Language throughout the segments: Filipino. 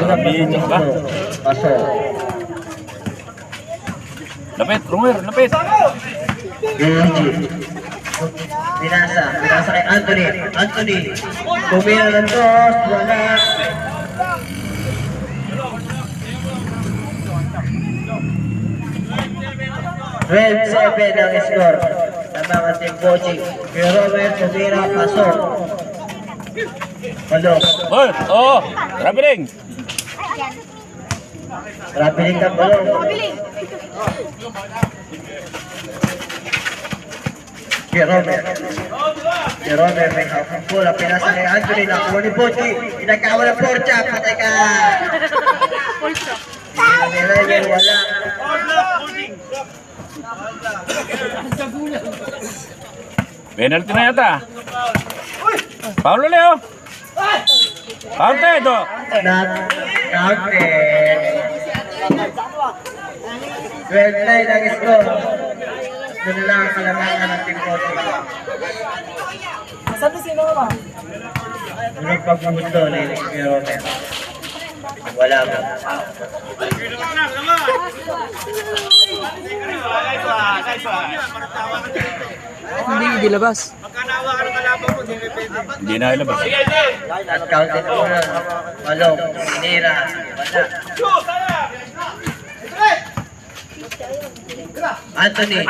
Video ba? Paso. Lapit, Rumer, lapit. Pinasa kay Anthony. Tumira ng toss, wala. 12-7 ang score ng mga team coaching. Pero may tumira, pasok. Balok. Ball, oo. Traveling. Traveling ka balok. Jeromer may hapang bola. Pinasa kay Anthony. Nakuha ni Bochi. Pinagkawa ng porcha. Patay ka. Nilagay, wala. Penalty na yata. Paulo Leo. Counted ito. Counted. 12-9 ang score. Doon lang ang kalamangan ng team coaching. Saan na sino ba? Anong pagmundo ni Jeromer? Wala mo. Hindi dilabas. Hindi na ilabas. At counted mo na. Malong, Inira, wala. Anthony.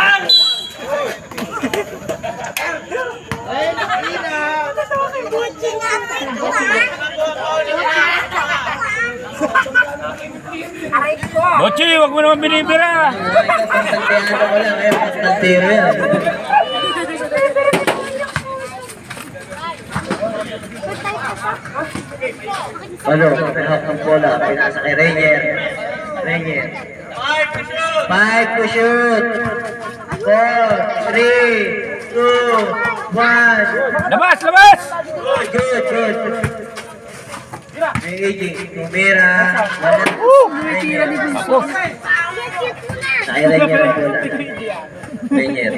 Bochi, wag mo naman binibira. Pagtantihan mo lang eh, pagtantiro yan. Ano, pinahap ng bola, pinasa kay Rainier. 5 to shoot. 4, 3, 2, 1. Labas, labas! Good. May aging, tumira. Wala. Sa kay Rainier ang bola. Rainier.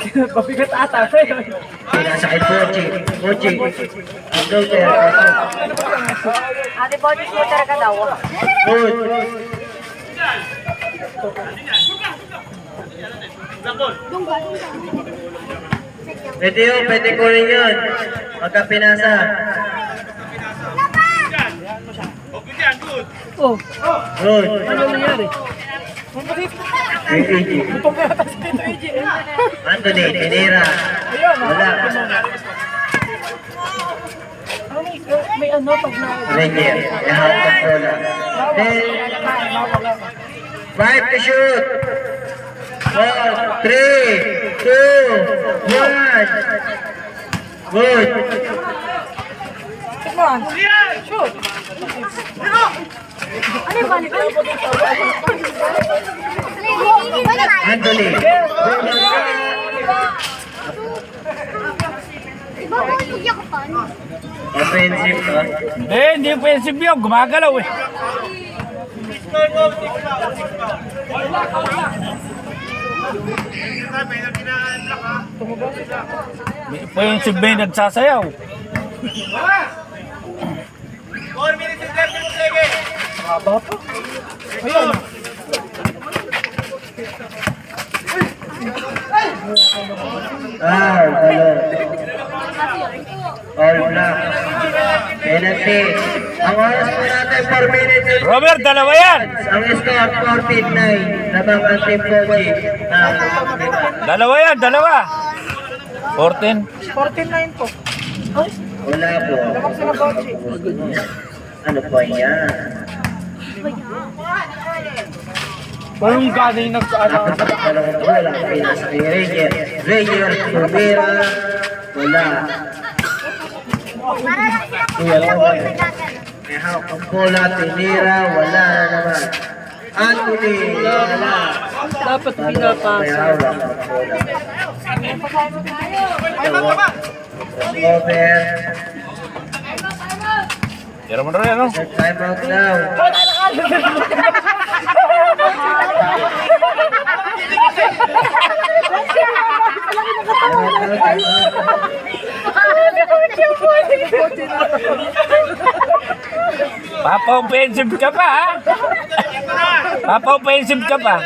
Pabigat ata. Pinasa kay Pochi. Ang daughter. Ate Bochi, shooter ka daw. Good. Pwede ko rin yun. Pagka pinasa. Oh, Good. ano nangyari? Butong ka ata sa dito, AJ. Anthony, tinira. Ayun, Wala. may ano pag na... Rainier, nahawak ang bola. Then, 5 to shoot. 4, 3, 2, 1. Good. Come on, shoot! Ano yung balik? Anthony. Offensive to. Hindi offensive yun. Gumagalaw eh. Offensive ba yung nagsasayaw? 4 minutes and 30 seconds. Haba pa. Ayun. All black. Penalty. Ang oras po natin 4 minutes. Robert, dalawa yan. Ang score 14-9. Labang ang team coaching. Dalawa yan, dalawa. 14. 14-9 po. Ay, Wala po. labang sila Bochi. Ano po yan? Parang ganay nagsaala. Dalawang bola. Pinasa kay Rainier. Rainier, tumira. Wala. May hawak ang bola. Tinira. Wala na naman. Anthony. Wala. Dapat May pinapasa. hawak ang bola. Over. Tira mo na rin, ano? Time out now. Papa-offensive ka pa, ha? Papa-offensive ka pa.